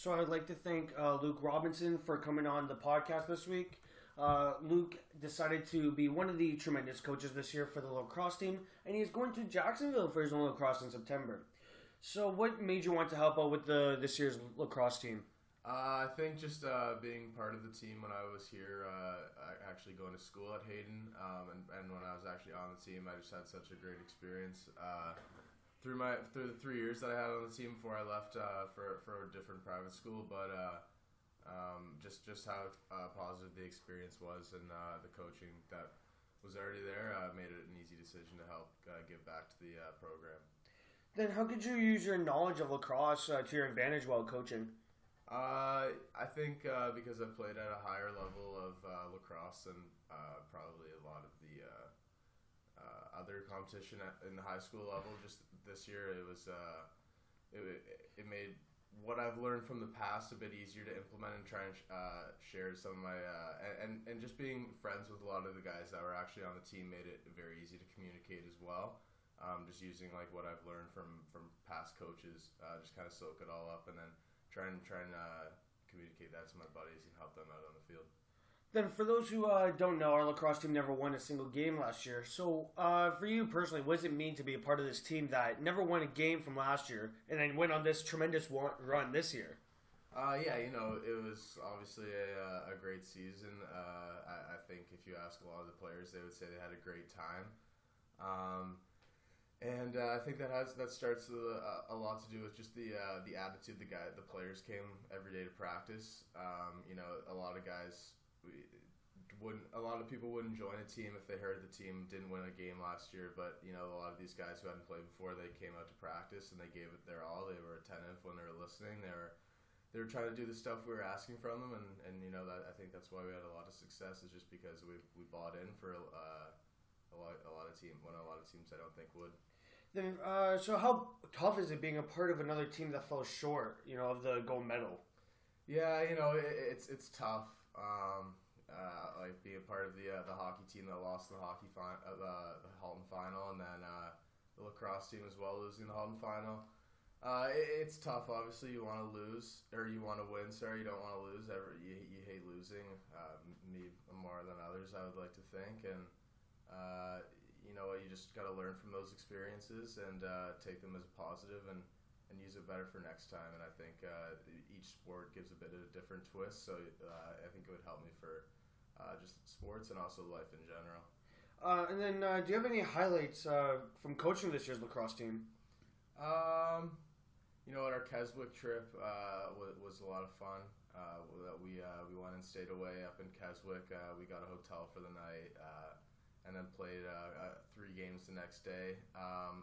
So I'd like to thank Luke Robinson for coming on the podcast this week. Luke decided to be one of the tremendous coaches this year for the lacrosse team, and he's going to Jacksonville for his own lacrosse in September. So what made you want to help out with this year's lacrosse team? I think just being part of the team when I was here, actually going to school at Hayden, and when I was actually on the team, I just had such a great experience. Through the 3 years that I had on the team before I left for a different private school, but just how positive the experience was, and the coaching that was already there made it an easy decision to help give back to the program. Then how could you use your knowledge of lacrosse to your advantage while coaching? I think because I've played at a higher level of lacrosse than probably a lot of the other competition in the high school level. Just this year, it made what I've learned from the past a bit easier to implement and try and share some of my and just being friends with a lot of the guys that were actually on the team made it very easy to communicate as well. Just using like what I've learned from past coaches, just kind of soak it all up and then try and communicate that to my buddies and help them out on the field. Then for those who don't know, our lacrosse team never won a single game last year. So for you personally, what does it mean to be a part of this team that never won a game from last year and then went on this tremendous run this year? Yeah, it was obviously a great season. I think if you ask a lot of the players, they would say they had a great time. And I think that starts a lot to do with just the attitude the players came every day to practice. A lot of guys a lot of people wouldn't join a team if they heard the team didn't win a game last year. But a lot of these guys who hadn't played before, they came out to practice and they gave it their all. They were attentive when they were listening. They were trying to do the stuff we were asking from them, and that, I think that's why we had a lot of success, is just because we bought in for a lot of teams I don't think would. Then, so how tough is it being a part of another team that fell short, of the gold medal? Yeah, it's tough. Like being a part of the hockey team that lost the the Halton final, and then the lacrosse team as well losing the Halton final. It's tough. Obviously, you want to lose, or you want to win. Sorry, you don't want to lose. You hate losing. Me more than others, I would like to think, and you just got to learn from those experiences and take them as a positive and use it better for next time. And I think each sport gives a bit of a different twist, so I think it would help me for just sports and also life in general. And then, do you have any highlights from coaching this year's lacrosse team? Our Keswick trip was a lot of fun. That we went and stayed away up in Keswick. We got a hotel for the night, and then played 3 games the next day.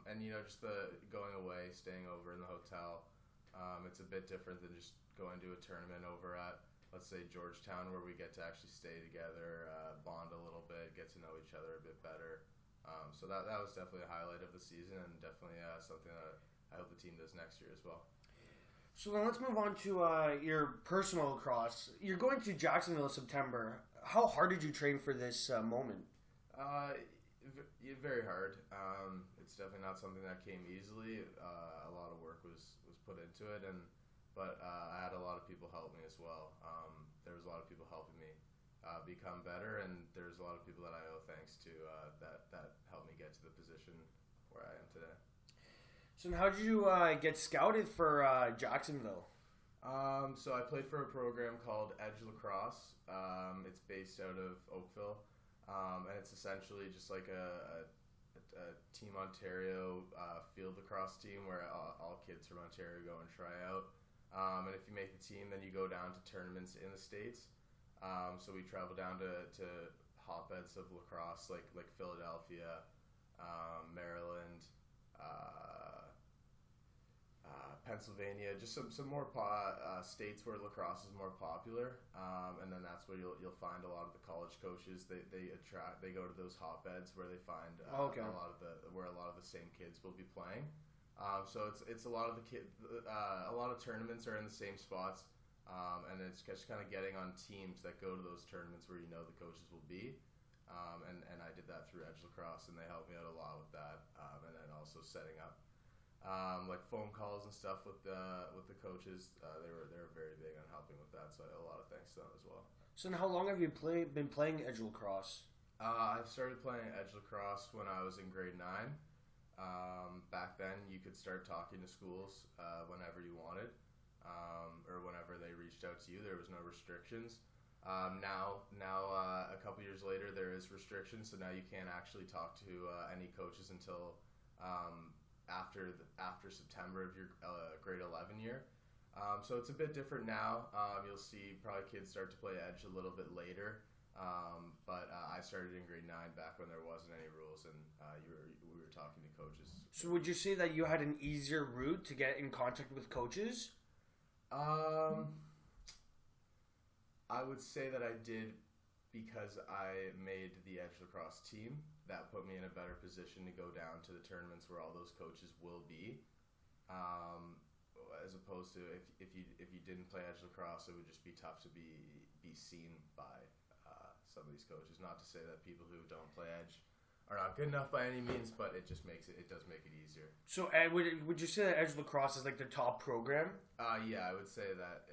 And just the going away, staying over in the hotel. It's a bit different than just going to a tournament over at, let's say, Georgetown, where we get to actually stay together, bond a little bit, get to know each other a bit better. So that was definitely a highlight of the season, and definitely something that I hope the team does next year as well. So then let's move on to your personal lacrosse. You're going to Jacksonville in September. How hard did you train for this moment? Very hard. It's definitely not something that came easily. A lot of work was put into it, but I had a lot of people help me as well. There was a lot of people helping me become better, and there's a lot of people that I owe thanks to that helped me get to the position where I am today. So how did you get scouted for Jacksonville? So I played for a program called Edge Lacrosse. It's based out of Oakville, and it's essentially just like a Team Ontario field lacrosse team where all kids from Ontario go and try out. And if you make the team, then you go down to tournaments in the States. So we travel down to hotbeds of lacrosse like Philadelphia, Maryland, Pennsylvania, just some more states where lacrosse is more popular, and then that's where you'll find a lot of the college coaches. They go to those hotbeds where they find a lot of the same kids will be playing. So it's a lot of a lot of tournaments are in the same spots, and it's just kind of getting on teams that go to those tournaments where the coaches will be. And I did that through Edge Lacrosse, and they helped me out a lot with that, and then also setting up like phone calls and stuff with the coaches. They were very big on helping with that, so a lot of thanks to them as well. So, how long have you been playing edge lacrosse? I started playing edge lacrosse when I was in grade 9. Back then, you could start talking to schools whenever you wanted, or whenever they reached out to you. There was no restrictions. Now, a couple years later, there is restrictions, so now you can't actually talk to any coaches until after September of your grade 11 year. So it's a bit different now. You'll see probably kids start to play edge a little bit later. But I started in grade 9 back when there wasn't any rules, and we were talking to coaches. So would you say that you had an easier route to get in contact with coaches? I would say that I did because I made the edge lacrosse team. That put me in a better position to go down to the tournaments where all those coaches will be. As opposed to if you didn't play edge lacrosse, it would just be tough to be seen by some of these coaches. Not to say that people who don't play edge are not good enough by any means, but it just does make it easier. So, would you say that edge lacrosse is like the top program? Yeah, I would say that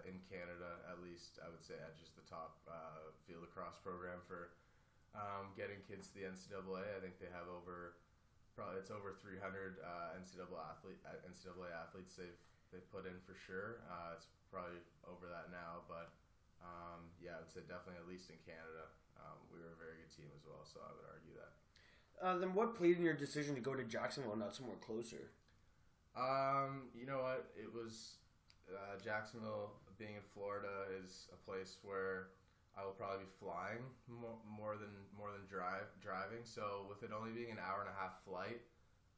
in Canada, at least, I would say edge is the top field lacrosse program for getting kids to the NCAA. I think they have over 300 NCAA athletes they've put in for sure. It's probably over that now, but yeah, I would say definitely at least in Canada, we were a very good team as well. So I would argue that. Then what played in your decision to go to Jacksonville, not somewhere closer? You know what? It was Jacksonville. Being in Florida is a place where I will probably be flying more than driving. So with it only being an hour and a half flight,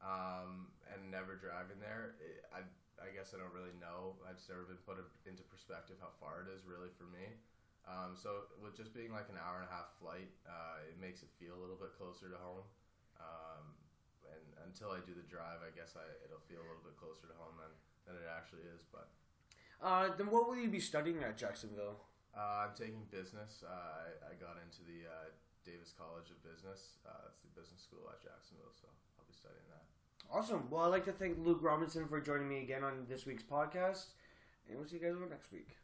and never driving there, I guess I don't really know. I've just never been put into perspective how far it is really for me. So with just being like an hour and a half flight, it makes it feel a little bit closer to home. And until I do the drive, I guess it'll feel a little bit closer to home than it actually is. But then what will you be studying at Jacksonville? I'm taking business. I got into the Davis College of Business. It's the business school at Jacksonville, so I'll be studying that. Awesome. Well, I'd like to thank Luke Robinson for joining me again on this week's podcast, and we'll see you guys next week.